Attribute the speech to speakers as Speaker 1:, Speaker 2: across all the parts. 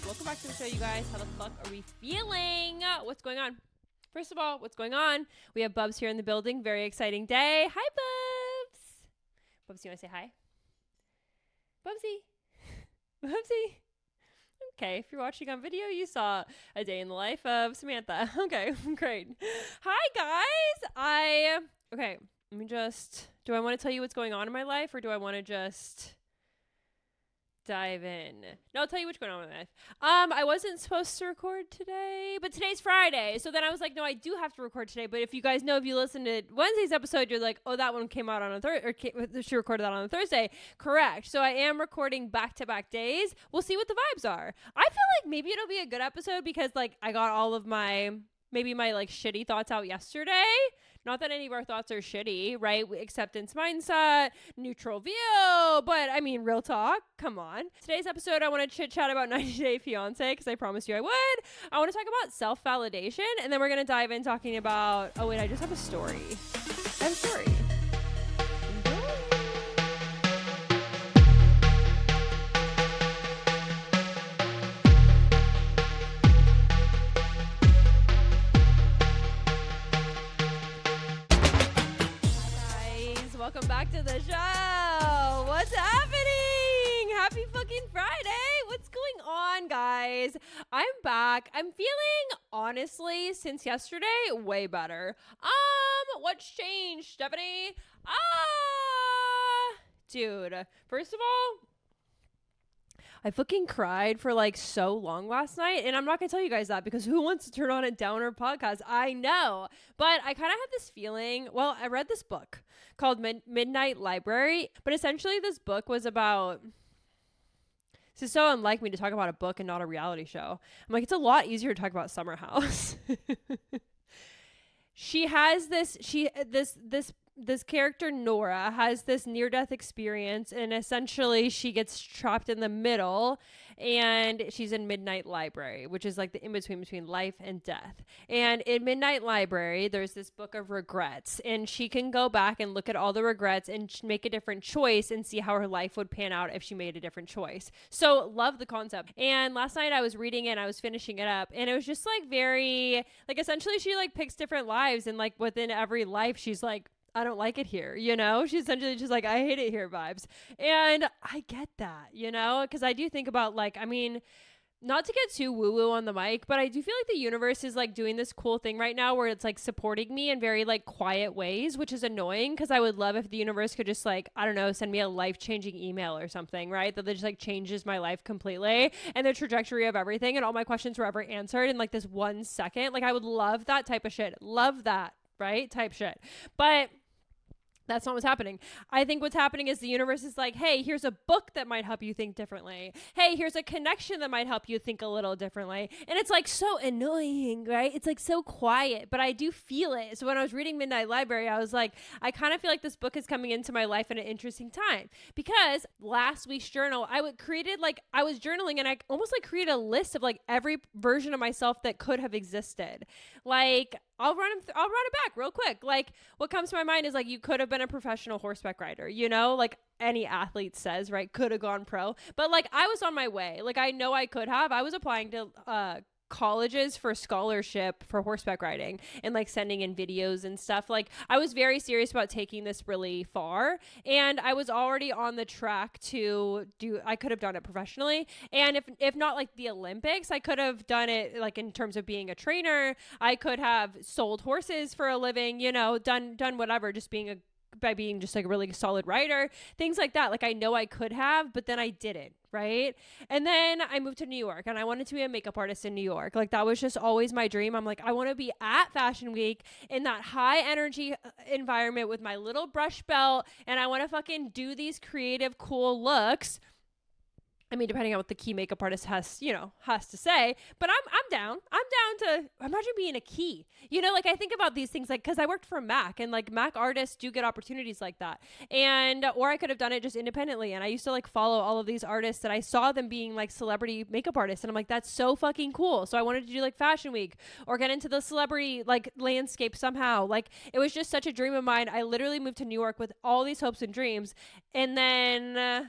Speaker 1: Welcome back to the show, you guys. How the fuck are we feeling? What's going on? First of all, what's going on? We have Bubs here in the building. Very exciting day. Hi, Bubs. Bubs, you want to say hi? Bubsy. Bubsy. Okay, if you're watching on video, you saw a day in the life of Samantha. Okay, great. Hi, guys. Okay, let me just, do I want to tell you what's going on in my life, or do I want to just dive in? No, I'll tell you what's going on in my life. I wasn't supposed to record today, but today's Friday. So then I was like, no, I do have to record today. But if you guys know, if you listen to Wednesday's episode, you're like, oh, that one came out on a Thursday, or she recorded that on a Thursday. Correct. So I am recording back-to-back days. We'll see what the vibes are. I feel like maybe it'll be a good episode because like I got all of my like shitty thoughts out yesterday. Not that any of our thoughts are shitty, right? Acceptance mindset, neutral view, but I mean, real talk, come on. Today's episode, I want to chit chat about 90 Day Fiance because I promised you I would. I want to talk about self-validation, and then we're going to dive in talking about, oh wait, I just have a story. I have a story. Welcome back to the show. What's happening? Happy fucking Friday. What's going on, guys? I'm back. I'm feeling, honestly, since yesterday, way better. What's changed, Stephanie? Dude, first of all, I fucking cried for like so long last night, and I'm not gonna tell you guys that because who wants to turn on a downer podcast? I know, but I kind of had this feeling. Well, I read this book called Midnight Library, but essentially this book was about. This is so unlike me to talk about a book and not a reality show. I'm like, it's a lot easier to talk about Summer House. She has this character, Nora, has this near-death experience, and essentially she gets trapped in the middle, and she's in Midnight Library, which is like the in-between between life and death. And in Midnight Library, there's this book of regrets, and she can go back and look at all the regrets and make a different choice and see how her life would pan out if she made a different choice. So love the concept. And last night I was reading it and I was finishing it up, and it was just like very, like essentially she like picks different lives, and like within every life she's like, I don't like it here, you know? She's essentially just like, I hate it here vibes. And I get that, you know? Because I do think about like, I mean, not to get too woo-woo on the mic, but I do feel like the universe is like doing this cool thing right now where it's like supporting me in very like quiet ways, which is annoying because I would love if the universe could just like, I don't know, send me a life-changing email or something, right? That just like changes my life completely and the trajectory of everything, and all my questions were ever answered in like this 1 second. Like I would love that type of shit. Love that, right? Type shit. But that's not what's happening. I think what's happening is the universe is like, hey, here's a book that might help you think differently. Hey, here's a connection that might help you think a little differently. And it's like so annoying, right? It's like so quiet, but I do feel it. So when I was reading Midnight Library, I was like, I kind of feel like this book is coming into my life at an interesting time because last week's journal, I was journaling and I almost like created a list of like every version of myself that could have existed. Like, I'll run it back real quick. Like what comes to my mind is like, you could have been a professional horseback rider, you know, like any athlete says, right? Could have gone pro, but like I was on my way. Like I know I could have. I was applying to colleges for scholarship for horseback riding and like sending in videos and stuff. Like I was very serious about taking this really far, and I was already on the track to I could have done it professionally, and if not like the Olympics, I could have done it like in terms of being a trainer. I could have sold horses for a living, you know, done whatever, just by being just like a really solid writer, things like that. Like I know I could have, but then I didn't, right? And then I moved to New York and I wanted to be a makeup artist in New York. Like that was just always my dream. I'm like, I want to be at Fashion Week in that high energy environment with my little brush belt, and I want to fucking do these creative, cool looks. I mean, depending on what the key makeup artist has to say, but I'm down. I'm down to imagine being a key, you know, like I think about these things, like, cause I worked for Mac, and like Mac artists do get opportunities like that. And, or I could have done it just independently. And I used to like follow all of these artists that I saw them being like celebrity makeup artists. And I'm like, that's so fucking cool. So I wanted to do like Fashion Week or get into the celebrity like landscape somehow. Like it was just such a dream of mine. I literally moved to New York with all these hopes and dreams. And then,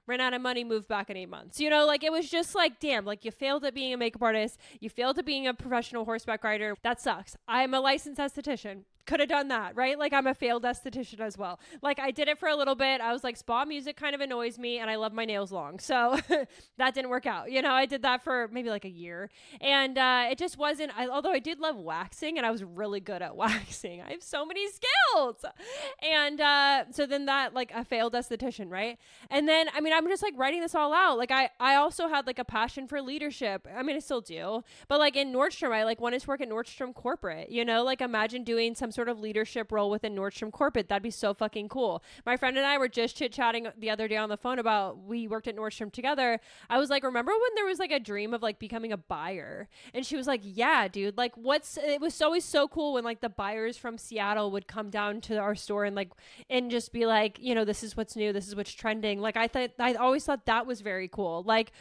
Speaker 1: ran out of money, moved back in 8 months. You know, like it was just like, damn, like you failed at being a makeup artist. You failed at being a professional horseback rider. That sucks. I'm a licensed esthetician. Could have done that, right? Like I'm a failed esthetician as well. Like I did it for a little bit. I was like, spa music kind of annoys me and I love my nails long. So that didn't work out. You know, I did that for maybe like a year and it just wasn't, although I did love waxing and I was really good at waxing. I have so many skills. And so then that like a failed esthetician, right? And then, I mean, I'm just like writing this all out. Like I also had like a passion for leadership. I mean, I still do, but like in Nordstrom, I like wanted to work at Nordstrom corporate, you know, like imagine doing some sort of leadership role within Nordstrom corporate. That'd be so fucking cool. My friend and I were just chit-chatting the other day on the phone about we worked at Nordstrom together. I was like, remember when there was like a dream of like becoming a buyer? And she was like, yeah, dude, like it was always so cool when like the buyers from Seattle would come down to our store and like and just be like, you know, this is what's new, this is what's trending. Like I always thought that was very cool. Like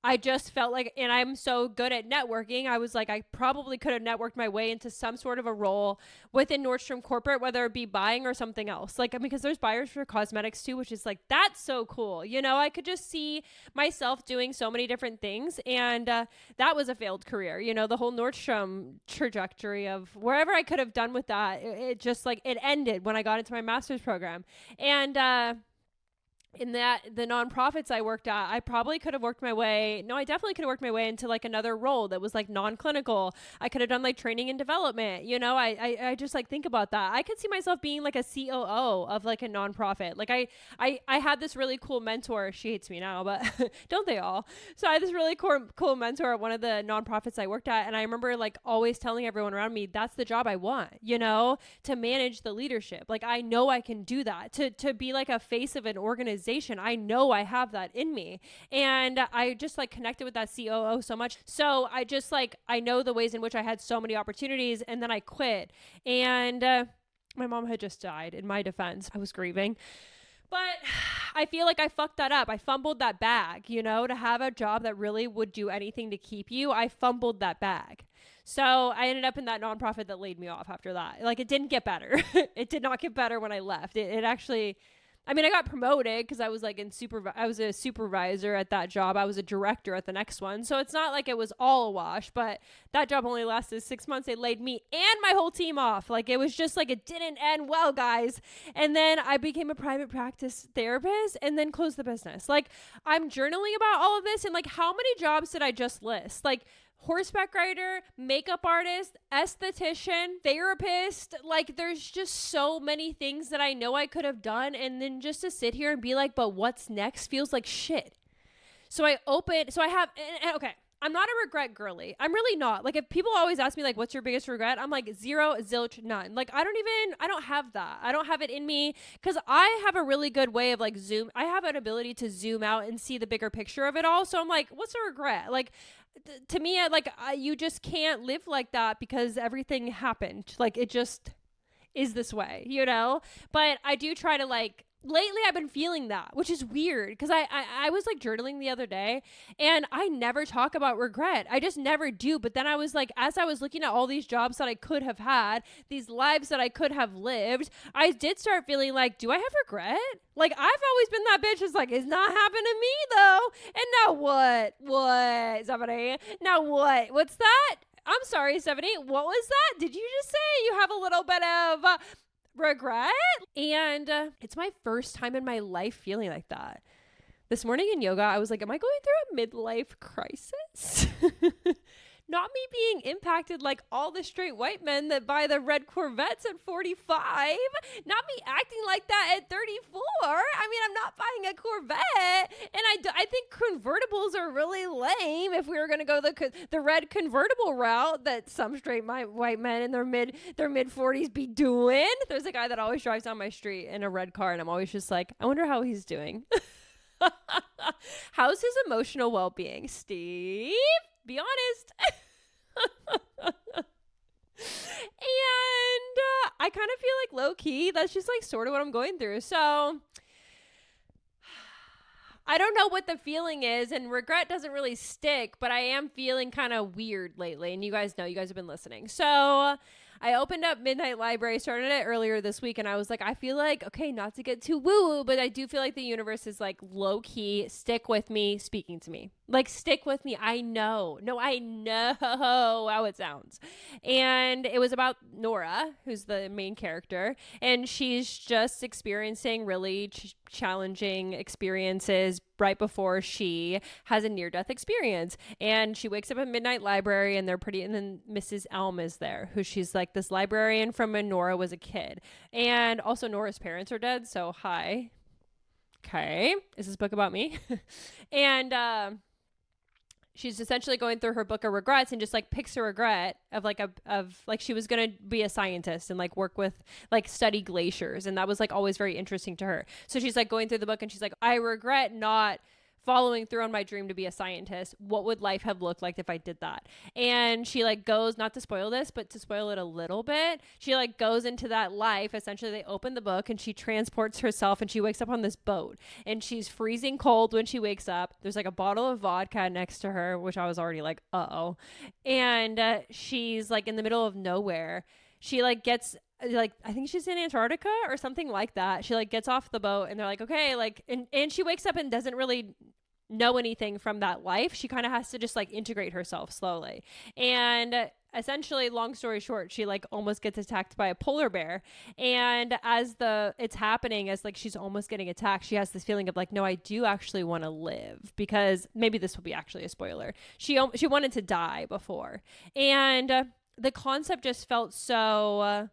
Speaker 1: I just felt like, and I'm so good at networking. I was like, I probably could have networked my way into some sort of a role within Nordstrom corporate, whether it be buying or something else. Like, because there's buyers for cosmetics too, which is like, that's so cool. You know, I could just see myself doing so many different things. And that was a failed career. You know, the whole Nordstrom trajectory of wherever I could have done with that, it just like, it ended when I got into my master's program. And, in that the nonprofits I worked at, I probably could have worked my way. No, I definitely could have worked my way into like another role that was like non-clinical. I could have done like training and development. You know, I just like think about that. I could see myself being like a COO of like a nonprofit. Like I had this really cool mentor. She hates me now, but don't they all? So I had this really cool mentor at one of the nonprofits I worked at. And I remember like always telling everyone around me, that's the job I want, you know, to manage the leadership. Like, I know I can do that to be like a face of an organization. I know I have that in me. And I just like connected with that COO so much. So I just like, I know the ways in which I had so many opportunities and then I quit. And my mom had just died. In my defense, I was grieving. But I feel like I fucked that up. I fumbled that bag, you know, to have a job that really would do anything to keep you. I fumbled that bag. So I ended up in that nonprofit that laid me off after that. Like, it didn't get better. It did not get better when I left. It actually, I mean, I got promoted because I was like I was a supervisor at that job. I was a director at the next one. So it's not like it was all a wash, but that job only lasted 6 months. They laid me and my whole team off. Like, it was just like, it didn't end well, guys. And then I became a private practice therapist and then closed the business. Like, I'm journaling about all of this and like, how many jobs did I just list? Like, horseback rider, makeup artist, esthetician, therapist. Like, there's just so many things that I know I could have done. And then just to sit here and be like, but what's next feels like shit. So I have, and okay, I'm not a regret girly. I'm really not. Like, if people always ask me, like, what's your biggest regret? I'm like, zero, zilch, none. Like, I don't have that. I don't have it in me because I have a really good way of like I have an ability to zoom out and see the bigger picture of it all. So I'm like, what's a regret? Like, to me, you just can't live like that because everything happened. Like, it just is this way, you know? But I do try to like, lately I've been feeling that, which is weird because I was like journaling the other day and I never talk about regret. I just never do. But then I was like, as I was looking at all these jobs that I could have had, these lives that I could have lived, I did start feeling like, do I have regret? Like, I've always been that bitch. It's like, it's not happened to me though. And now what? What, Stephanie? Now what? What's that? I'm sorry, Stephanie. What was that? Did you just say you have a little bit of regret? And it's my first time in my life feeling like that. This morning in yoga, I was like, am I going through a midlife crisis? Not me being impacted like all the straight white men that buy the red Corvettes at 45. Not me acting like that at 34. I mean, I'm not buying a Corvette. And I think convertibles are really lame if we were going to go the red convertible route that some straight white men in their mid 40s be doing. There's a guy that always drives down my street in a red car, and I'm always just like, I wonder how he's doing. How's his emotional well-being, Steve? Be honest. And I kind of feel like low key, that's just like sort of what I'm going through. So I don't know what the feeling is, and regret doesn't really stick, but I am feeling kind of weird lately. And you guys know, you guys have been listening. So I opened up Midnight Library, started it earlier this week, and I was like, I feel like, okay, not to get too woo-woo, but I do feel like the universe is like low-key, stick with me, speaking to me. Like, stick with me. I know. No, I know how it sounds. And it was about Nora, who's the main character, and she's just experiencing really challenging experiences right before she has a near-death experience. And she wakes up at Midnight Library, and and then Mrs. Elm is there, who she's like this librarian from when Nora was a kid. And also Nora's parents are dead, so hi. Okay, is this book about me? And she's essentially going through her book of regrets and just like picks a regret of like she was going to be a scientist and like work with like study glaciers. And that was like always very interesting to her. So she's like going through the book and she's like, I regret not following through on my dream to be a scientist. What would life have looked like if I did that? And she like goes, not to spoil this, but to spoil it a little bit, she like goes into that life. Essentially, they open the book and she transports herself and she wakes up on this boat and she's freezing cold when she wakes up. There's like a bottle of vodka next to her, which I was already like, uh-oh. And she's like in the middle of nowhere. She like gets like, I think she's in Antarctica or something like that. She like gets off the boat and they're like, okay, like, and she wakes up and doesn't really know anything from that life. She kind of has to just like integrate herself slowly. And essentially, long story short, she like almost gets attacked by a polar bear. And as it's happening, as like she's almost getting attacked, she has this feeling of like, no, I do actually want to live, because maybe this will be actually a spoiler. She wanted to die before. And the concept just felt so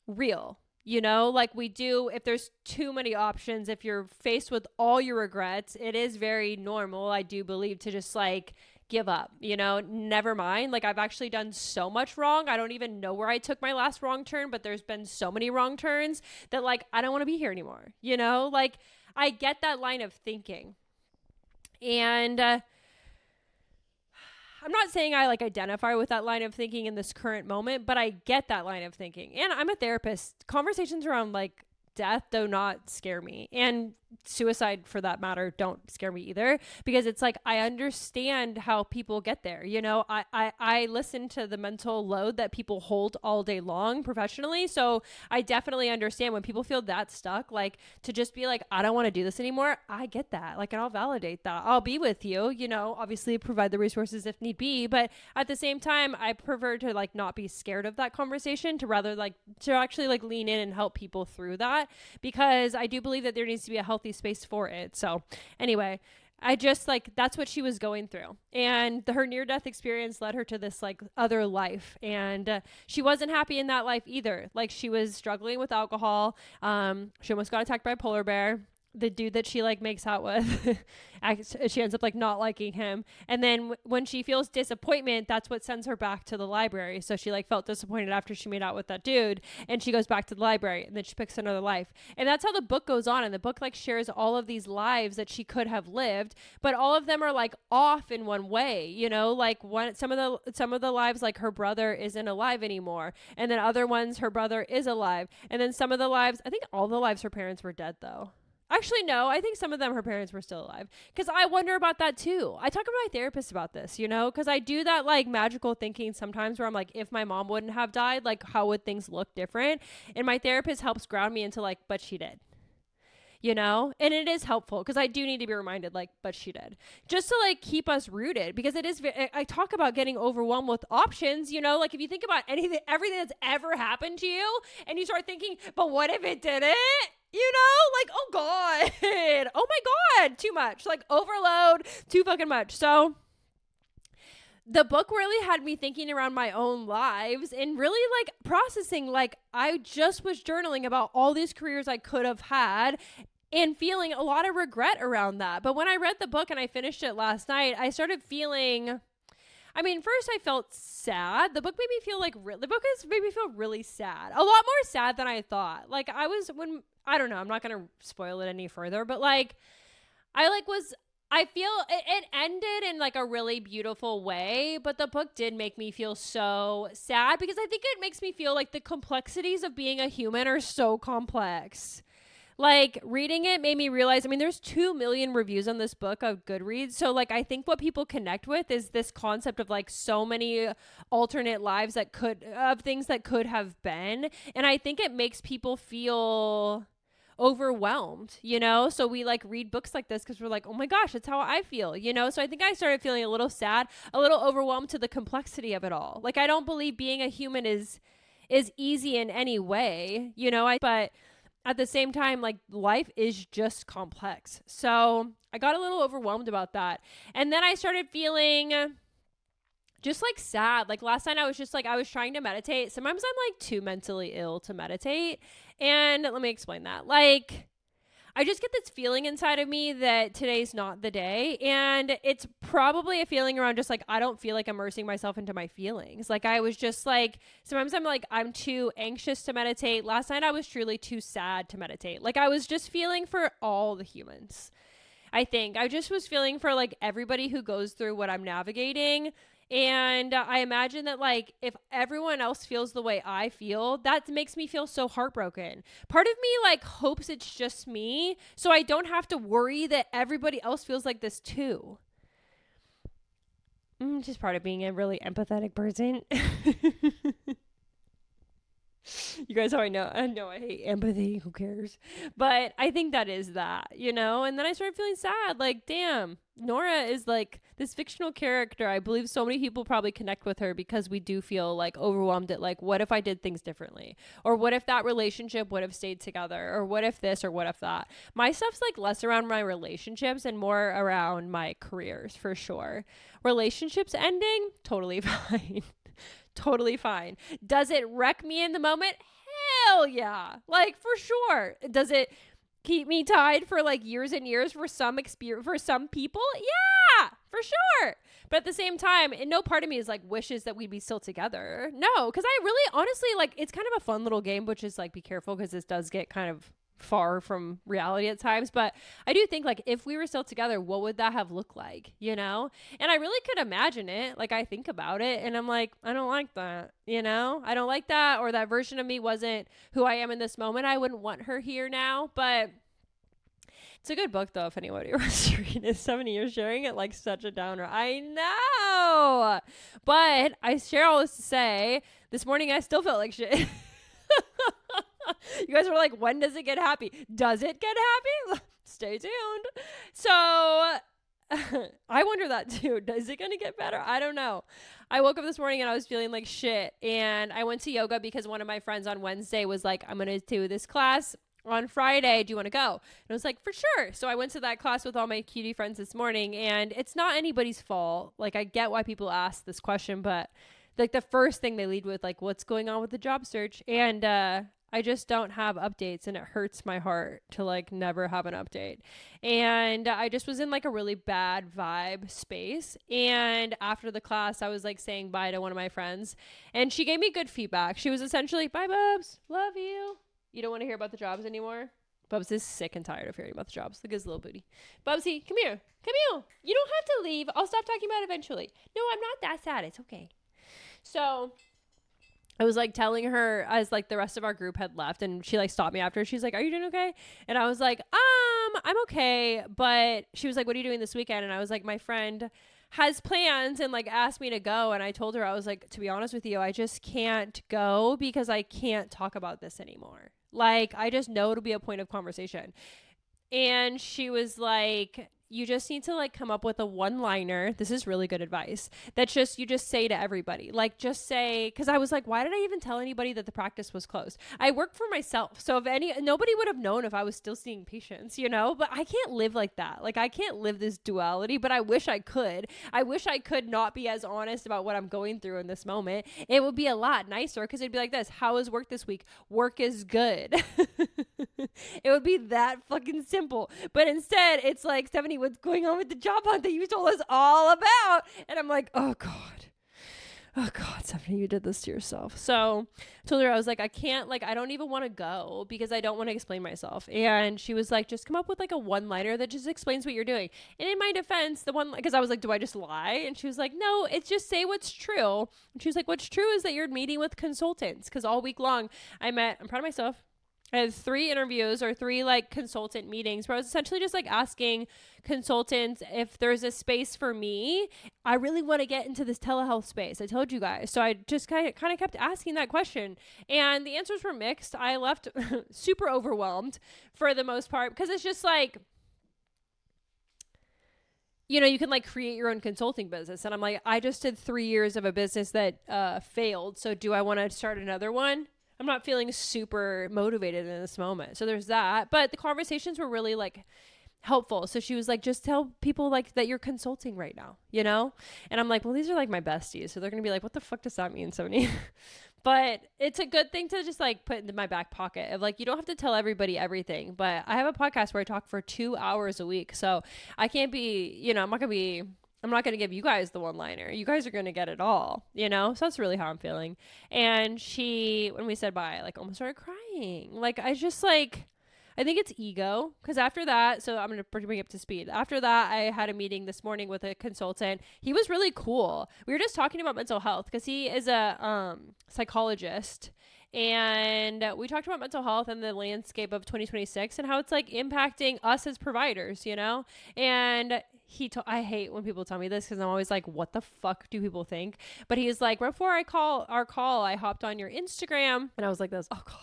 Speaker 1: real. You know, like we do, if there's too many options, if you're faced with all your regrets, it is very normal, I do believe, to just like give up, you know, never mind. Like I've actually done so much wrong. I don't even know where I took my last wrong turn, but there's been so many wrong turns that like, I don't want to be here anymore. You know, like I get that line of thinking. And, I'm not saying I like identify with that line of thinking in this current moment, but I get that line of thinking. And I'm a therapist. Conversations around like death do not scare me. And suicide, for that matter, don't scare me either, because it's like I understand how people get there. You know, I listen to the mental load that people hold all day long professionally, so I definitely understand when people feel that stuck, like to just be like, I don't want to do this anymore. I get that, like, and I'll validate that. I'll be with you, you know, obviously provide the resources if need be, but at the same time I prefer to like not be scared of that conversation, to rather like to actually like lean in and help people through that, because I do believe that there needs to be a healthy space for it. So anyway, I just like, that's what she was going through. And her near-death experience led her to this like other life. And she wasn't happy in that life either. Like she was struggling with alcohol. She almost got attacked by a polar bear. The dude that she like makes out with, she ends up like not liking him. And then when she feels disappointment, that's what sends her back to the library. So she like felt disappointed after she made out with that dude, and she goes back to the library, and then she picks another life. And that's how the book goes on. And the book like shares all of these lives that she could have lived, but all of them are like off in one way, you know, like some of the lives, like her brother isn't alive anymore. And then other ones, her brother is alive. And then some of the lives, I think all the lives her parents were dead though. Actually, no, I think some of them, her parents were still alive. Because I wonder about that too. I talk to my therapist about this, you know, because I do that like magical thinking sometimes where I'm like, if my mom wouldn't have died, like how would things look different? And my therapist helps ground me into like, but she did. You know, and it is helpful because I do need to be reminded, like, but she did, just to like keep us rooted, because it is, I talk about getting overwhelmed with options, you know, like if you think about everything that's ever happened to you and you start thinking, but what if it didn't? You know, like, oh God, oh my God, too much, like overload, too fucking much. So the book really had me thinking around my own lives and really like processing, like I just was journaling about all these careers I could have had and feeling a lot of regret around that. But when I read the book and I finished it last night, I started feeling, I mean, first I felt sad. The book made me feel like, the book has made me feel really sad. A lot more sad than I thought. Like I don't know, I'm not going to spoil it any further, but like, I feel it ended in like a really beautiful way, but the book did make me feel so sad, because I think it makes me feel like the complexities of being a human are so complex. Like reading it made me realize, I mean, there's 2 million reviews on this book of Goodreads. So like, I think what people connect with is this concept of like so many alternate lives of things that could have been. And I think it makes people feel overwhelmed, so we like read books like this because we're like, oh my gosh, that's how I feel, so I think I started feeling a little sad, a little overwhelmed to the complexity of it all. Like, I don't believe being a human is easy in any way, but at the same time, like, life is just complex. So I got a little overwhelmed about that. And then I started feeling just like sad. Like last night I was just like, I was trying to meditate. Sometimes I'm like too mentally ill to meditate. And let me explain that. Like, I just get this feeling inside of me that today's not the day. And it's probably a feeling around just like, I don't feel like immersing myself into my feelings. Like, I was just like, sometimes I'm like, I'm too anxious to meditate. Last night I was truly too sad to meditate. Like, I was just feeling for all the humans. I think I just was feeling for like everybody who goes through what I'm navigating. And I imagine that, like, if everyone else feels the way I feel, that makes me feel so heartbroken. Part of me, like, hopes it's just me, so I don't have to worry that everybody else feels like this, too. Just part of being a really empathetic person. You guys already know. I know I hate empathy. Who cares? But I think that is that, And then I started feeling sad. Like, damn, Nora is like this fictional character. I believe so many people probably connect with her because we do feel like overwhelmed at like, what if I did things differently? Or what if that relationship would have stayed together? Or what if this or what if that? My stuff's like less around my relationships and more around my careers, for sure. Relationships ending, totally fine. Totally fine. Does it wreck me in the moment? Hell yeah. Like, for sure. Does it keep me tied for like years and years for some people? Yeah, for sure. But at the same time, and no part of me is like wishes that we'd be still together. No, because I really honestly like, it's kind of a fun little game, which is like, be careful because this does get kind of far from reality at times. But I do think like, if we were still together, what would that have looked like, And I really could imagine it. Like, I think about it and I'm like, I don't like that, I don't like that, or that version of me wasn't who I am in this moment. I wouldn't want her here now. But it's a good book though, if anybody wants to read it. 7 years sharing it like such a downer. I know, but I share all this to say this morning I still felt like shit. You guys were like, when does it get happy? Does it get happy? Stay tuned. So I wonder that too. Is it going to get better? I don't know. I woke up this morning and I was feeling like shit. And I went to yoga because one of my friends on Wednesday was like, I'm going to do this class on Friday. Do you want to go? And I was like, for sure. So I went to that class with all my cutie friends this morning, and it's not anybody's fault. Like, I get why people ask this question, but like the first thing they lead with, like, what's going on with the job search? And, I just don't have updates, and it hurts my heart to like never have an update. And I just was in like a really bad vibe space. And after the class, I was like saying bye to one of my friends, and she gave me good feedback. She was essentially, bye, Bubs. Love you. You don't want to hear about the jobs anymore? Bubs is sick and tired of hearing about the jobs. Look at his little booty. Bubsy, come here. Come here. You don't have to leave. I'll stop talking about it eventually. No, I'm not that sad. It's okay. So I was like telling her as like the rest of our group had left, and she like stopped me after. She's like, are you doing okay? And I was like, I'm okay. But she was like, what are you doing this weekend? And I was like, my friend has plans and like asked me to go. And I told her, I was like, to be honest with you, I just can't go because I can't talk about this anymore. Like, I just know it'll be a point of conversation. And she was like, you just need to like come up with a one-liner. This is really good advice. That's just, you just say to everybody, like just say, because I was like, why did I even tell anybody that the practice was closed? I work for myself. So if nobody would have known if I was still seeing patients, but I can't live like that. Like, I can't live this duality, but I wish I could. I wish I could not be as honest about what I'm going through in this moment. It would be a lot nicer because it'd be like this. How is work this week? Work is good. It would be that fucking simple. But instead, it's like, Stephanie, what's going on with the job hunt that you told us all about? And I'm like, oh God, Stephanie, you did this to yourself. So I told her, I was like, I can't, like, I don't even want to go because I don't want to explain myself. And she was like, just come up with like a one-liner that just explains what you're doing. And in my defense, because I was like, do I just lie? And she was like, no, it's just say what's true. And she was like, what's true is that you're meeting with consultants. Because all week long I'm proud of myself. I had 3 interviews or 3 like consultant meetings where I was essentially just like asking consultants if there's a space for me. I really want to get into this telehealth space. I told you guys. So I just kind of kept asking that question. And the answers were mixed. I left super overwhelmed for the most part because it's just like, you know, you can like create your own consulting business. And I'm like, I just did 3 years of a business that failed. So do I want to start another one? I'm not feeling super motivated in this moment. So there's that. But the conversations were really like helpful. So she was like, just tell people like that you're consulting right now, you know? And I'm like, well, these are like my besties. So they're going to be like, what the fuck does that mean, Sony? But it's a good thing to just like put into my back pocket of like, you don't have to tell everybody everything. But I have a podcast where I talk for 2 hours a week. So I can't be, you know, I'm not going to give you guys the one-liner. You guys are going to get it all, you know? So that's really how I'm feeling. And she, when we said bye, like almost started crying. Like, I think it's ego. Because after that, so I'm going to bring you up to speed. After that, I had a meeting this morning with a consultant. He was really cool. We were just talking about mental health because he is a psychologist. And we talked about mental health and the landscape of 2026 and how it's like impacting us as providers, you know? And I hate when people tell me this because I'm always like, what the fuck do people think? But he's like, before our call, I hopped on your Instagram and I was like this, oh God.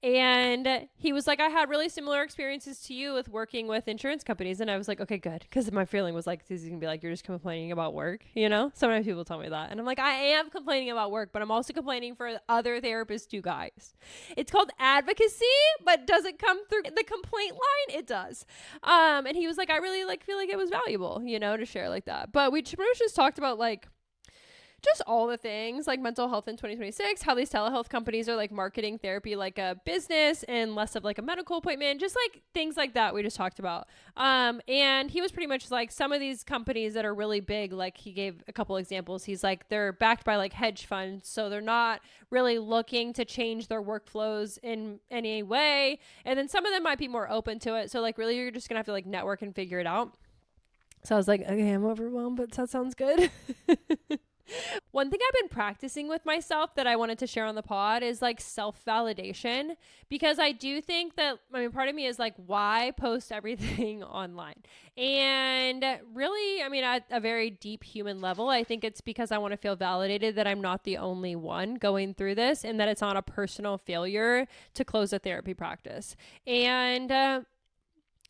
Speaker 1: And he was like, I had really similar experiences to you with working with insurance companies. And I was like, okay, good. Because my feeling was like, he's going to be like, you're just complaining about work, you know? Sometimes people tell me that. And I'm like, I am complaining about work, but I'm also complaining for other therapists too, guys. It's called advocacy, but does it come through the complaint line? It does. And he was like, I really like feel like it was valuable, you know, to share like that. But we pretty much just talked about like, just all the things like mental health in 2026, how these telehealth companies are like marketing therapy like a business and less of like a medical appointment, just like things like that we just talked about. And he was pretty much like some of these companies that are really big, like he gave a couple examples. He's like, they're backed by like hedge funds. So they're not really looking to change their workflows in any way. And then some of them might be more open to it. So like really you're just gonna have to like network and figure it out. So I was like, okay, I'm overwhelmed, but that sounds good. One thing I've been practicing with myself that I wanted to share on the pod is like self-validation, because I do think that, I mean, part of me is like, why post everything online? And really, I mean, at a very deep human level, I think it's because I want to feel validated that I'm not the only one going through this and that it's not a personal failure to close a therapy practice. And,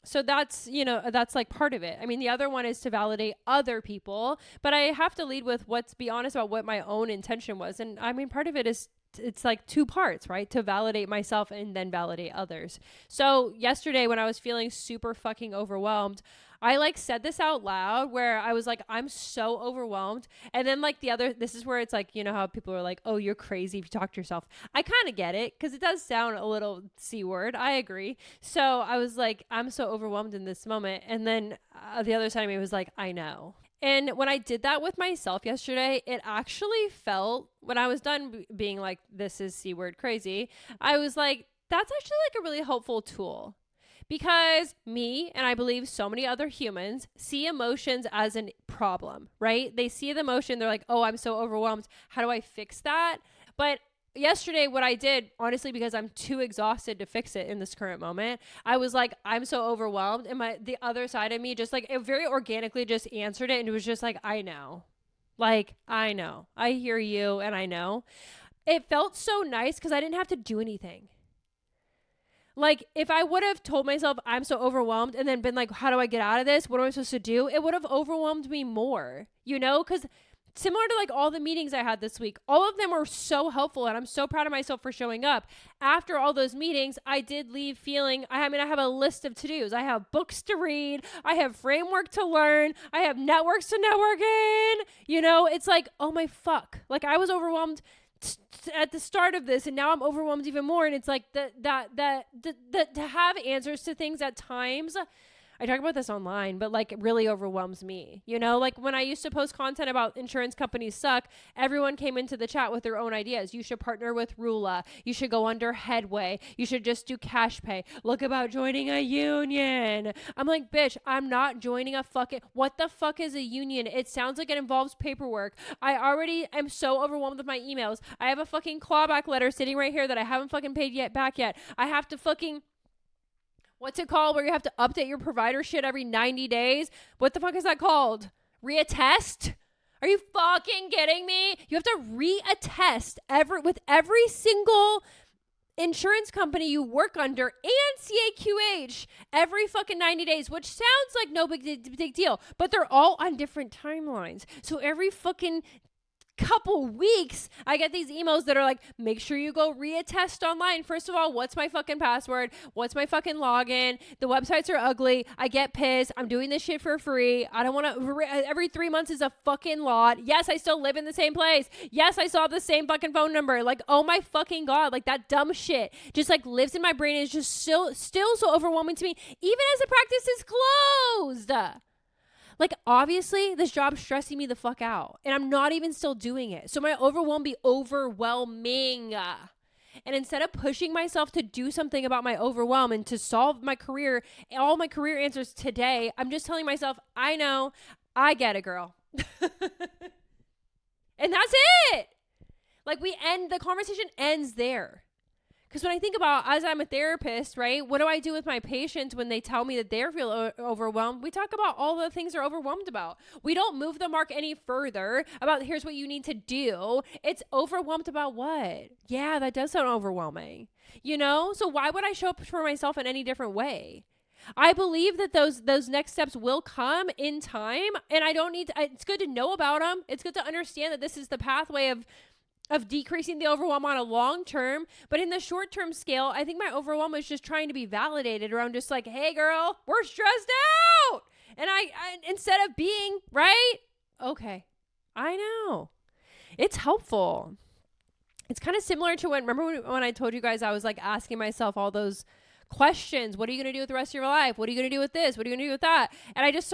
Speaker 1: so that's, you know, that's like part of it. I mean, the other one is to validate other people, but I have to lead with be honest about what my own intention was. And I mean, part of it is, it's like 2 parts, right? To validate myself and then validate others. So yesterday when I was feeling super fucking overwhelmed, I like said this out loud where I was like, I'm so overwhelmed. And then like this is where it's like, you know how people are like, oh, you're crazy if you talk to yourself. I kind of get it because it does sound a little C word. I agree. So I was like, I'm so overwhelmed in this moment. And then the other side of me was like, I know. And when I did that with myself yesterday, it actually felt, when I was done being like, this is C word crazy, I was like, that's actually like a really helpful tool. Because me, and I believe so many other humans, see emotions as a problem, right? They see the emotion, they're like, oh, I'm so overwhelmed. How do I fix that? But yesterday, what I did, honestly, because I'm too exhausted to fix it in this current moment, I was like, I'm so overwhelmed. And the other side of me just like, it very organically just answered it. And it was just like, I know. Like, I know. I hear you and I know. It felt so nice because I didn't have to do anything. Like, if I would have told myself I'm so overwhelmed and then been like, how do I get out of this? What am I supposed to do? It would have overwhelmed me more, you know? Because similar to like all the meetings I had this week, all of them were so helpful and I'm so proud of myself for showing up. After all those meetings, I did leave feeling, I have a list of to-dos. I have books to read. I have framework to learn. I have networks to network in. You know, it's like, oh my fuck. Like I was overwhelmed at the start of this and now I'm overwhelmed even more. And it's like to have answers to things at times I talk about this online, but like it really overwhelms me. You know, like when I used to post content about insurance companies suck, everyone came into the chat with their own ideas. You should partner with Rula. You should go under Headway. You should just do cash pay. Look about joining a union. I'm like, bitch, I'm not joining a fucking, what the fuck is a union? It sounds like it involves paperwork. I already am so overwhelmed with my emails. I have a fucking clawback letter sitting right here that I haven't fucking paid back yet. I have to fucking, what's it called where you have to update your provider shit every 90 days? What the fuck is that called? Reattest? Are you fucking kidding me? You have to reattest with every single insurance company you work under and CAQH every fucking 90 days, which sounds like no big deal, but they're all on different timelines. So every fucking couple weeks I get these emails that are like, make sure you go reattest online. First of all, what's my fucking password? What's my fucking login? The websites are ugly. I get pissed. I'm doing this shit for free. I don't want to, every 3 months is a fucking lot. Yes, I still live in the same place. Yes, I still have the same fucking phone number. Like, oh my fucking God, like that dumb shit just like lives in my brain and is just still so overwhelming to me, even as the practice is closed. Like, obviously, this job's stressing me the fuck out, and I'm not even still doing it. So my overwhelm be overwhelming. And instead of pushing myself to do something about my overwhelm and to solve my career, all my career answers today, I'm just telling myself, I know, I get it, girl. And that's it. Like, the conversation ends there. Because when I think about, as I'm a therapist, right, what do I do with my patients when they tell me that they feel overwhelmed? We talk about all the things they're overwhelmed about. We don't move the mark any further about here's what you need to do. It's overwhelmed about what? Yeah, that does sound overwhelming. You know? So why would I show up for myself in any different way? I believe that those next steps will come in time, and I don't need to, it's good to know about them. It's good to understand that this is the pathway of decreasing the overwhelm on a long term. But in the short term scale, I think my overwhelm is just trying to be validated around just like, hey girl, we're stressed out. And I instead of being right, okay, I know. It's helpful. It's kind of similar to remember when I told you guys I was like asking myself all those questions. What are you going to do with the rest of your life? What are you going to do with this? What are you going to do with that? And I just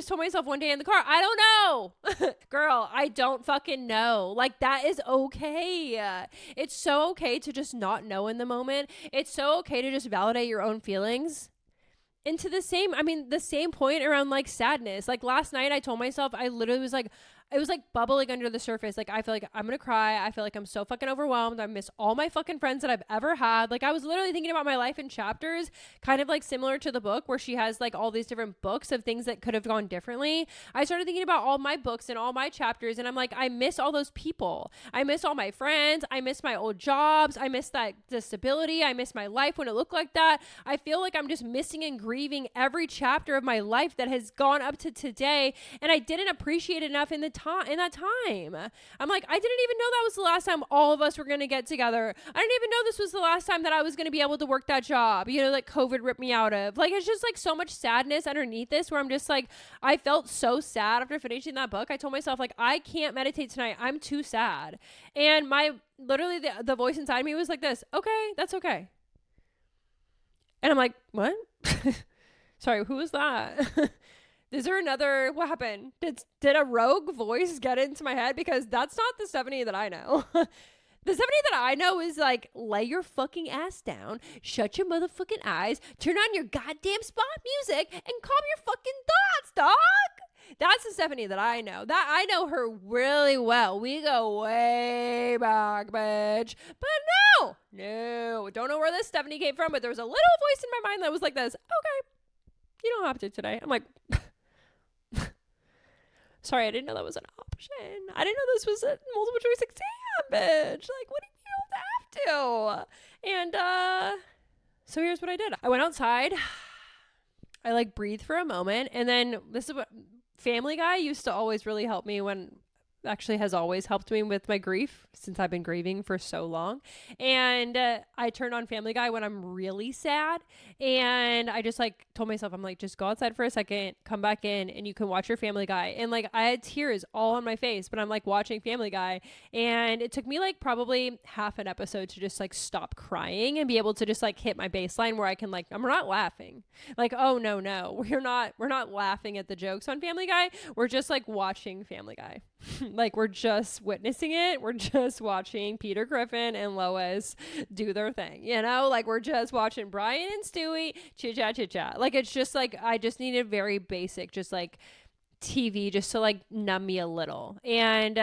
Speaker 1: told myself one day in the car, I don't know. Girl, I don't fucking know. Like, that is okay. It's so okay to just not know in the moment. It's so okay to just validate your own feelings. And to the same point around like sadness. Like last night I told myself, I literally was like, it was like bubbling under the surface. Like, I feel like I'm going to cry. I feel like I'm so fucking overwhelmed. I miss all my fucking friends that I've ever had. Like, I was literally thinking about my life in chapters, kind of like similar to the book where she has like all these different books of things that could have gone differently. I started thinking about all my books and all my chapters. And I'm like, I miss all those people. I miss all my friends. I miss my old jobs. I miss that disability. I miss my life when it looked like that. I feel like I'm just missing and grieving every chapter of my life that has gone up to today. And I didn't appreciate it enough in that time. I'm like, I didn't even know that was the last time all of us were going to get together. I didn't even know this was the last time that I was going to be able to work that job, you know, like COVID ripped me out of. Like, it's just like so much sadness underneath this where I'm just like, I felt so sad after finishing that book. I told myself, like, I can't meditate tonight. I'm too sad. And literally the voice inside me was like this, okay, that's okay. And I'm like, what? Sorry, who was that? Is there another, what happened? Did a rogue voice get into my head? Because that's not the Stephanie that I know. The Stephanie that I know is like, lay your fucking ass down, shut your motherfucking eyes, turn on your goddamn spot music, and calm your fucking thoughts, dog. That's the Stephanie that I know. That I know her really well. We go way back, bitch. But no, don't know where this Stephanie came from, but there was a little voice in my mind that was like this, okay, you don't have to today. I'm like, sorry, I didn't know that was an option. I didn't know this was a multiple choice exam, bitch. Like, what do you have to? And so here's what I did. I went outside. I like breathed for a moment. And then this is what Family Guy used to always really help me when actually has always helped me with my grief since I've been grieving for so long. And I turn on Family Guy when I'm really sad. And I just like told myself, I'm like, just go outside for a second, come back in, and you can watch your Family Guy. And like I had tears all on my face, but I'm like watching Family Guy. And it took me like probably half an episode to just like stop crying and be able to just like hit my baseline where I can like, I'm not laughing. Like, oh no, we're not laughing at the jokes on Family Guy. We're just like watching Family Guy. Like we're just witnessing it. We're just watching Peter Griffin and Lois do their thing, you know, like we're just watching Brian and Stewie chit chat. Like it's just like, I just needed very basic, just like TV just to like numb me a little. And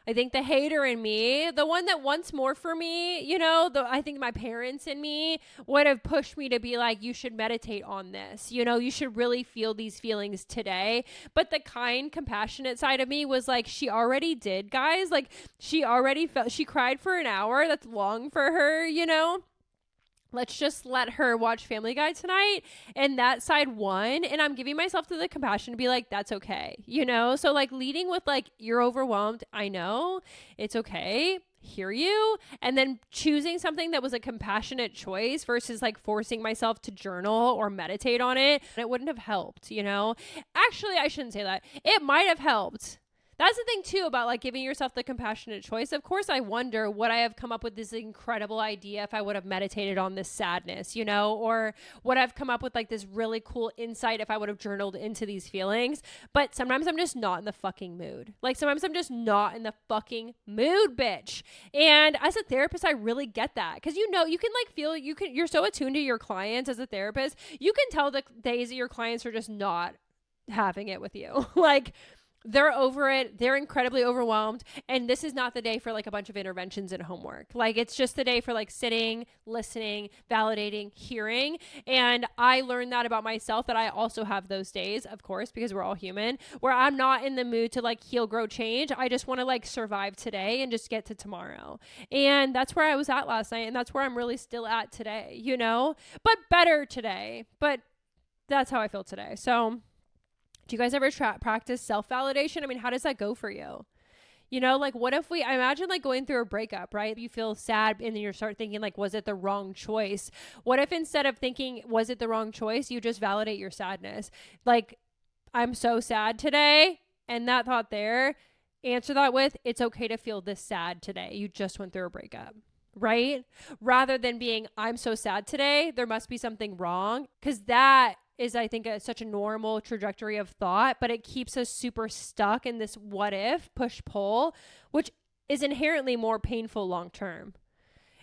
Speaker 1: I think the hater in me, the one that wants more for me, you know, I think my parents and me would have pushed me to be like, you should meditate on this. You know, you should really feel these feelings today. But the kind, compassionate side of me was like, she already did, guys. Like she already felt, she cried for an hour. That's long for her, you know? Let's just let her watch Family Guy tonight. And that side won. And I'm giving myself to the compassion to be like, that's okay. You know? So like leading with like, you're overwhelmed. I know. It's okay. Hear you. And then choosing something that was a compassionate choice versus like forcing myself to journal or meditate on it. It wouldn't have helped, you know? Actually, I shouldn't say that. It might have helped. That's the thing too about like giving yourself the compassionate choice. Of course, I wonder would I have come up with this incredible idea if I would have meditated on this sadness, you know, or would I have come up with like this really cool insight if I would have journaled into these feelings. But sometimes I'm just not in the fucking mood. Like sometimes I'm just not in the fucking mood, bitch. And as a therapist, I really get that because you know, you can like feel you're so attuned to your clients as a therapist. You can tell the days that your clients are just not having it with you. Like they're over it. They're incredibly overwhelmed. And this is not the day for like a bunch of interventions and homework. Like it's just the day for like sitting, listening, validating, hearing. And I learned that about myself, that I also have those days, of course, because we're all human, where I'm not in the mood to like heal, grow, change. I just want to like survive today and just get to tomorrow. And that's where I was at last night. And that's where I'm really still at today, you know, but better today. But that's how I feel today. So do you guys ever practice self-validation? I mean, how does that go for you? You know, like what if I imagine like going through a breakup, right? You feel sad and then you start thinking like, was it the wrong choice? What if instead of thinking, was it the wrong choice? You just validate your sadness. Like, I'm so sad today. And that thought there, answer that with, it's okay to feel this sad today. You just went through a breakup. Right? Rather than being, I'm so sad today, there must be something wrong. Because that is, I think, such a normal trajectory of thought, but it keeps us super stuck in this what if, push pull, which is inherently more painful long term.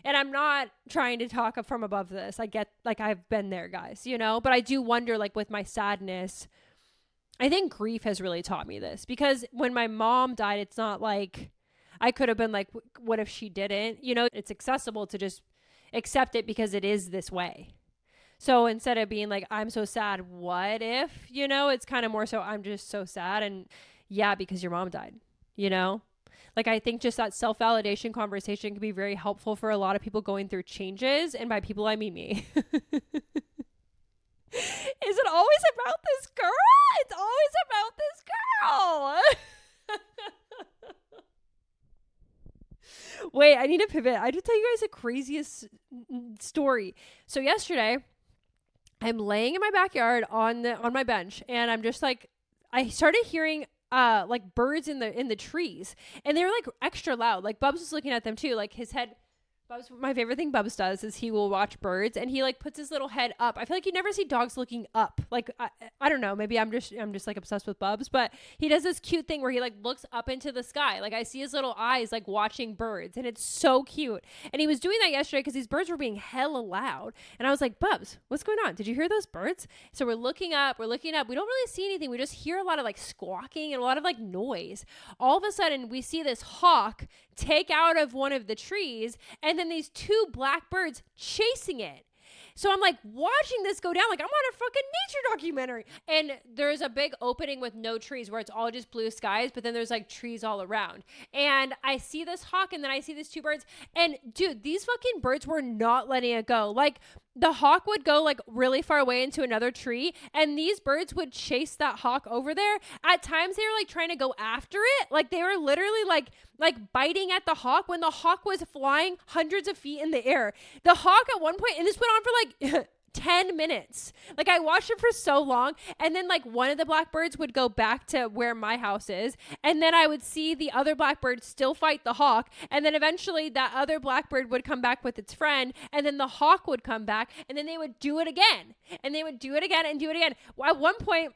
Speaker 1: And I'm not trying to talk from above this. I get, like, I've been there, guys, you know, but I do wonder, like, with my sadness, I think grief has really taught me this, because when my mom died, it's not like I could have been like, what if she didn't? You know, it's accessible to just accept it because it is this way. So instead of being like, I'm so sad, what if, you know, it's kind of more so I'm just so sad. And yeah, because your mom died, you know, like I think just that self-validation conversation can be very helpful for a lot of people going through changes. And by people, I mean me. Is it always about this girl? It's always about this girl. Wait, I need to pivot. I just tell you guys the craziest story. So yesterday, I'm laying in my backyard on my bench, and I'm just like, I started hearing like birds in the trees, and they were like extra loud. Like Bubs was looking at them too. Like his head. Bubs, my favorite thing Bubs does is he will watch birds, and he like puts his little head up. I feel like you never see dogs looking up. Like I don't know, maybe I'm just like obsessed with Bubs, but he does this cute thing where he like looks up into the sky. Like I see his little eyes like watching birds, and it's so cute. And he was doing that yesterday because these birds were being hella loud, and I was like, Bubs, what's going on? Did you hear those birds? So we're looking up. We don't really see anything. We just hear a lot of like squawking and a lot of like noise. All of a sudden, we see this hawk take out of one of the trees, and then these two black birds chasing it. So I'm like watching this go down, like I'm on a fucking nature documentary. And there's a big opening with no trees where it's all just blue skies, but then there's like trees all around. And I see this hawk and then I see these two birds. And dude, these fucking birds were not letting it go. Like the hawk would go like really far away into another tree and these birds would chase that hawk over there. At times they were like trying to go after it. Like they were literally like biting at the hawk when the hawk was flying hundreds of feet in the air. The hawk at one point, and this went on for like 10 minutes. Like I watched it for so long. And then like one of the blackbirds would go back to where my house is. And then I would see the other blackbird still fight the hawk. And then eventually that other blackbird would come back with its friend. And then the hawk would come back and then they would do it again. And they would do it again and do it again. At one point,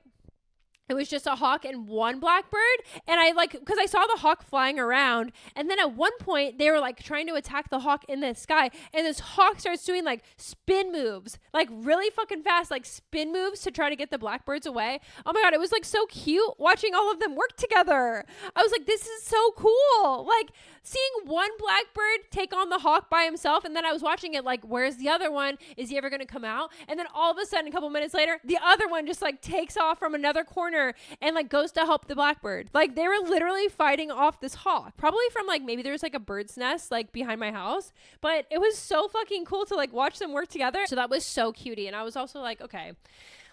Speaker 1: it was just a hawk and one blackbird. And I like, because I saw the hawk flying around. And then at one point, they were like trying to attack the hawk in the sky. And this hawk starts doing like spin moves, like really fucking fast, like spin moves to try to get the blackbirds away. Oh my God, it was like so cute watching all of them work together. I was like, this is so cool. Like seeing one blackbird take on the hawk by himself. And then I was watching it like, where's the other one? Is he ever going to come out? And then all of a sudden, a couple minutes later, the other one just like takes off from another corner and like goes to help the blackbird. Like they were literally fighting off this hawk, probably from like maybe there's like a bird's nest like behind my house, but it was so fucking cool to like watch them work together. So that was so cutie. And I was also like, okay,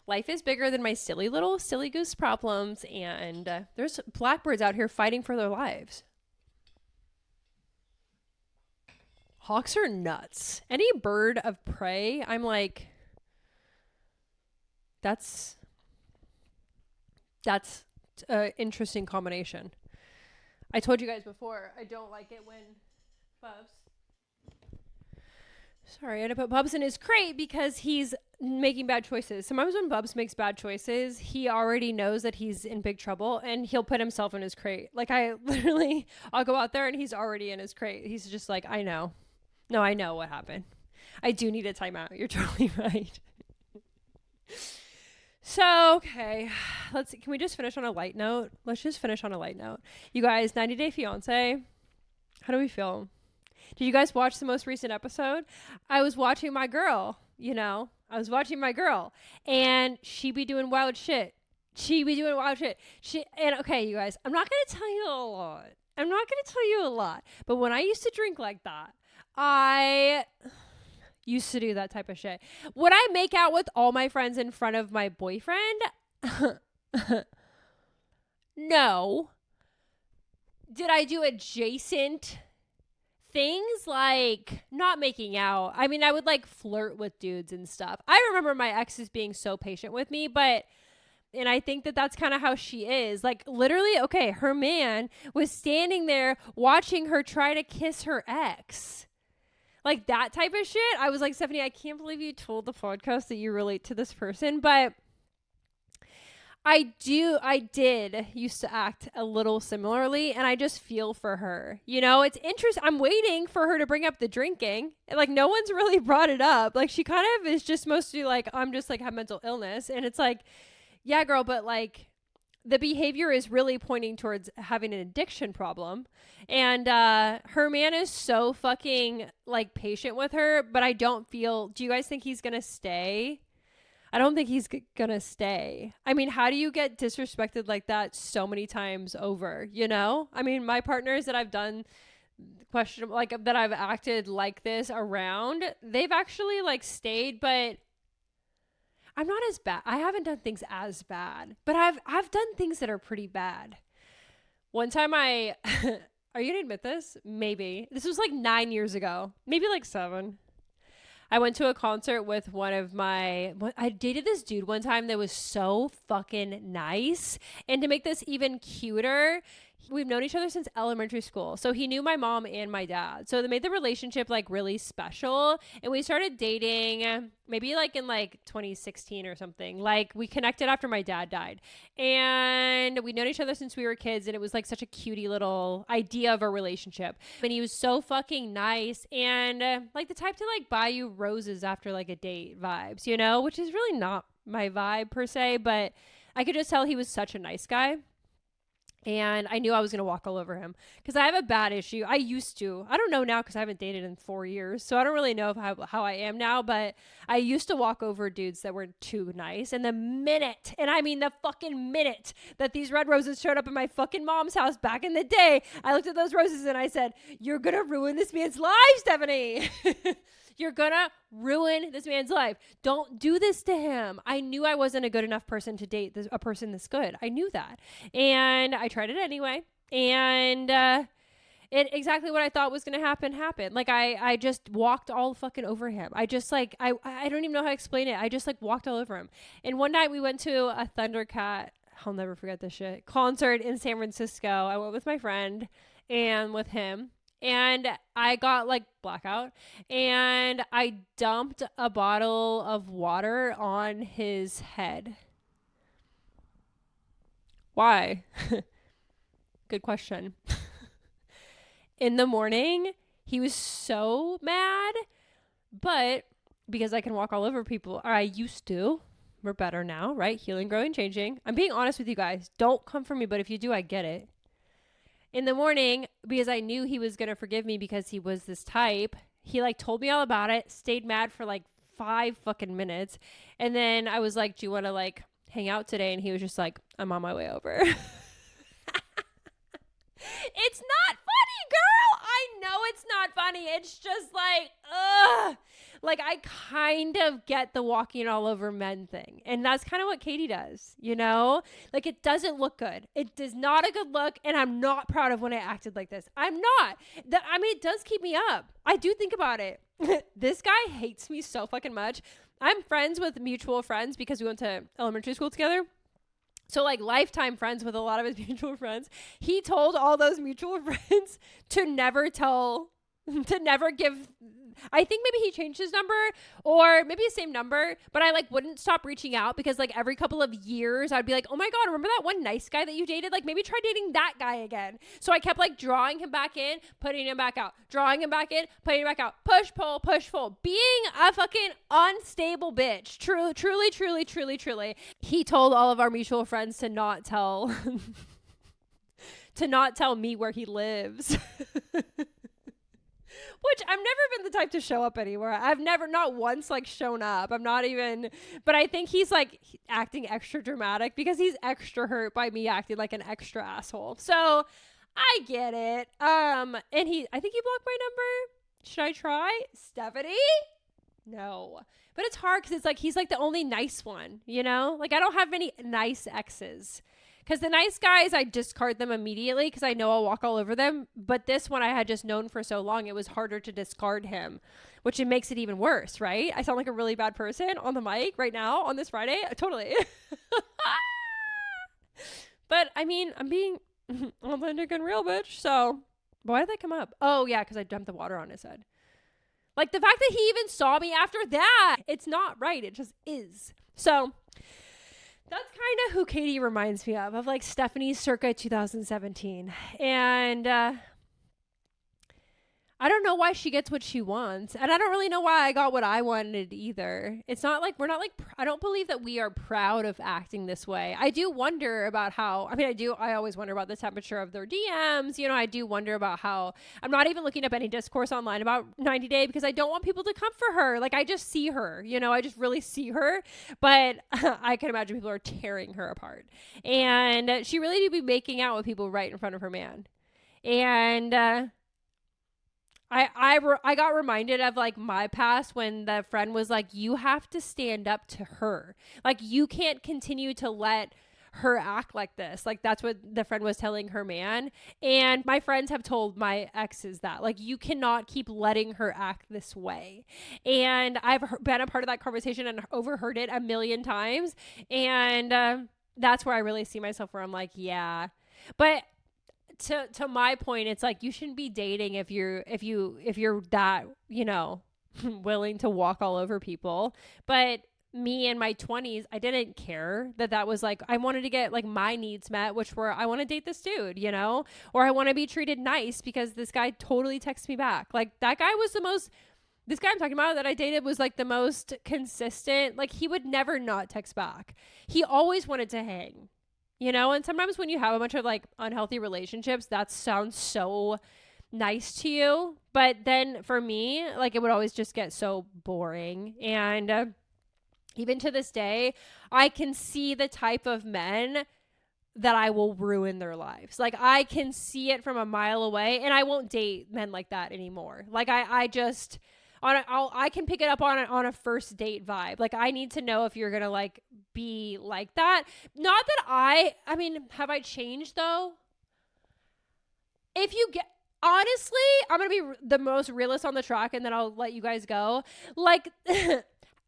Speaker 1: life is bigger than my silly little silly goose problems. And there's blackbirds out here fighting for their lives. Hawks are nuts. Any bird of prey, I'm like, that's an interesting combination. I told you guys before, I don't like it when Bubs. Sorry, I had to put Bubs in his crate because he's making bad choices. Sometimes when Bubs makes bad choices, he already knows that he's in big trouble and he'll put himself in his crate. Like I'll go out there and he's already in his crate. He's just like, I know. No, I know what happened. I do need a timeout. You're totally right. So, okay, can we just finish on a light note? Let's just finish on a light note. You guys, 90 Day Fiancé, how do we feel? Did you guys watch the most recent episode? I was watching my girl, and she be doing wild shit. And okay, you guys, I'm not going to tell you a lot. But when I used to drink like that, I used to do that type of shit. Would I make out with all my friends in front of my boyfriend? No. Did I do adjacent things like not making out? I mean, I would like flirt with dudes and stuff. I remember my exes being so patient with me, and I think that that's kind of how she is. Like literally, okay, her man was standing there watching her try to kiss her ex. Like that type of shit. I was like, Stephanie, I can't believe you told the podcast that you relate to this person. But I did used to act a little similarly. And I just feel for her. You know, it's interesting. I'm waiting for her to bring up the drinking. And like, no one's really brought it up. Like, she kind of is just mostly like, I'm just like have mental illness. And it's like, yeah, girl, but like, the behavior is really pointing towards having an addiction problem. And her man is so fucking like patient with her, but I don't feel, do you guys think he's going to stay? I don't think he's going to stay. I mean, how do you get disrespected like that so many times over, you know? I mean, my partners that I've done questionable, like that I've acted like this around, they've actually like stayed, but I'm not as bad. I haven't done things as bad, but I've done things that are pretty bad. One time are you gonna admit this? Maybe. This was like 9 years ago, maybe like 7. I went to a concert with I dated this dude one time that was so fucking nice. And to make this even cuter, we've known each other since elementary school. So he knew my mom and my dad. So they made the relationship like really special. And we started dating maybe like in like 2016 or something. Like we connected after my dad died. And we'd known each other since we were kids. And it was like such a cutie little idea of a relationship. And he was so fucking nice. And like the type to like buy you roses after like a date vibes, you know, which is really not my vibe per se. But I could just tell he was such a nice guy. And I knew I was going to walk all over him because I have a bad issue. I used to. I don't know now because I haven't dated in 4 years. So I don't really know how I am now. But I used to walk over dudes that were too nice. And the minute, and I mean the fucking minute that these red roses showed up in my fucking mom's house back in the day, I looked at those roses and I said, "You're going to ruin this man's life, Stephanie." You're gonna ruin this man's life. Don't do this to him. I knew I wasn't a good enough person to date a person this good. I knew that. And I tried it anyway. And it exactly what I thought was going to happen happened. Like I just walked all fucking over him. I just like, I don't even know how to explain it. I just like walked all over him. And one night we went to a Thundercat, I'll never forget this shit, concert in San Francisco. I went with my friend and with him. And I got like blackout and I dumped a bottle of water on his head. Why? Good question. In the morning, he was so mad, but because I can walk all over people, or I used to, we're better now, right? Healing, growing, changing. I'm being honest with you guys. Don't come for me, but if you do, I get it. In the morning, because I knew he was going to forgive me because he was this type, he like told me all about it, stayed mad for like 5 fucking minutes. And then I was like, "Do you want to like hang out today?" And he was just like, "I'm on my way over." It's not funny, girl. I know it's not funny. It's just like, ugh. Like, I kind of get the walking all over men thing. And that's kind of what Katie does, you know? Like, it doesn't look good. It is not a good look. And I'm not proud of when I acted like this. I'm not. I mean, it does keep me up. I do think about it. This guy hates me so fucking much. I'm friends with mutual friends because we went to elementary school together. So like lifetime friends with a lot of his mutual friends. He told all those mutual friends to never give, I think maybe he changed his number or maybe the same number, but I like wouldn't stop reaching out because like every couple of years I'd be like, "Oh my God, remember that one nice guy that you dated? Like maybe try dating that guy again." So I kept like drawing him back in, putting him back out, drawing him back in, putting him back out, push, pull, being a fucking unstable bitch. Truly. He told all of our mutual friends to not tell, to not tell me where he lives. Which I've never been the type to show up anywhere. I've never, not once, like shown up. I'm not even, but I think he's like acting extra dramatic because he's extra hurt by me acting like an extra asshole. So I get it. And I think he blocked my number. Should I try? Stephanie? No. But it's hard because it's like, he's like the only nice one, you know? Like I don't have many nice exes. Because the nice guys, I discard them immediately because I know I'll walk all over them. But this one I had just known for so long, it was harder to discard him, which it makes it even worse, right? I sound like a really bad person on the mic right now on this Friday. Totally. But I mean, I'm being authentic and real, bitch. So why did that come up? Oh, yeah, because I dumped the water on his head. Like the fact that he even saw me after that, it's not right. It just is. So that's kind of who Katie reminds me of like Stephanie circa 2017. And I don't know why she gets what she wants. And I don't really know why I got what I wanted either. It's not like, we're not like, I don't believe that we are proud of acting this way. I do wonder about how, I always wonder about the temperature of their DMs. You know, I do wonder about how, I'm not even looking up any discourse online about 90 Day because I don't want people to come for her. Like I just see her, you know, I just really see her. But I can imagine people are tearing her apart. And she really do be making out with people right in front of her man. And, I got reminded of like my past when the friend was like, you have to stand up to her. Like you can't continue to let her act like this. Like that's what the friend was telling her man. And my friends have told my exes that like, you cannot keep letting her act this way. And I've been a part of that conversation and overheard it a million times. And that's where I really see myself where I'm like, yeah, but to my point, it's like you shouldn't be dating if you're that, you know, willing to walk all over people. But me in my 20s, I didn't care that was like, I wanted to get like my needs met, which were, I want to date this dude, you know, or I want to be treated nice because this guy totally texts me back. Like that guy was this guy I'm talking about that I dated was like the most consistent. Like he would never not text back. He always wanted to hang. you know? And sometimes when you have a bunch of like unhealthy relationships, that sounds so nice to you. But then for me, like it would always just get so boring. And even to this day, I can see the type of men that I will ruin their lives. Like I can see it from a mile away, and I won't date men like that anymore. Like I just I can pick it up on a first date vibe. Like I need to know if you're gonna like be like that. Not that I mean, have I changed though? If you get honestly, I'm gonna be the most realist on the track, and then I'll let you guys go. Like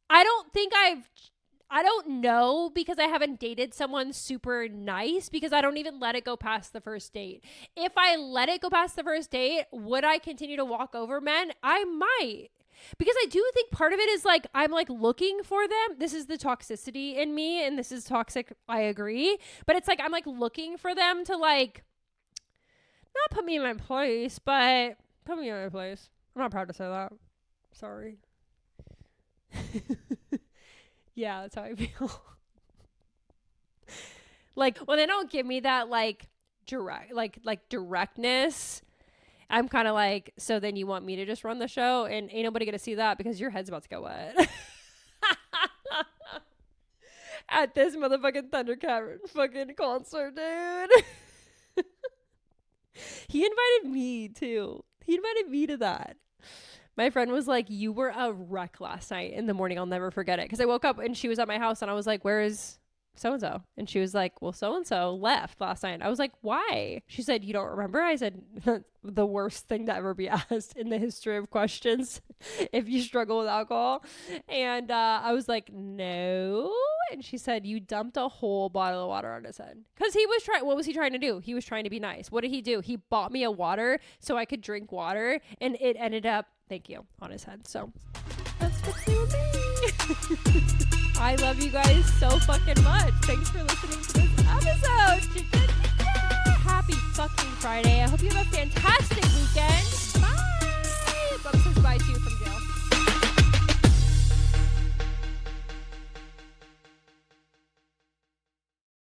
Speaker 1: I don't know, because I haven't dated someone super nice, because I don't even let it go past the first date. If I let it go past the first date, would I continue to walk over men? I might. Because I do think part of it is like, I'm like looking for them. This is the toxicity in me, and this is toxic. I agree. But it's like, I'm like looking for them to like, not put me in my place, but put me in my place. I'm not proud to say that. Sorry. Yeah, that's how I feel. Like when they don't give me that like directness, I'm kind of like, so then you want me to just run the show, and ain't nobody gonna see that because your head's about to get wet. At this motherfucking Thundercat fucking concert, dude. He invited me too. He invited me to that. My friend was like, you were a wreck last night in the morning. I'll never forget it. Because I woke up and she was at my house, and I was like, where is so-and-so? And she was like, well, so-and-so left last night. I was like, why? She said, you don't remember? I said, the worst thing to ever be asked in the history of questions if you struggle with alcohol. And I was like, no. And she said, you dumped a whole bottle of water on his head. Because he was trying, what was he trying to do? He was trying to be nice. What did he do? He bought me a water so I could drink water, and it ended up, thank you, on his head. So that's what's new with me. I love you guys so fucking much. Thanks for listening to this episode. Happy fucking Friday. I hope you have a fantastic weekend. Bye. Bubba says bye to you from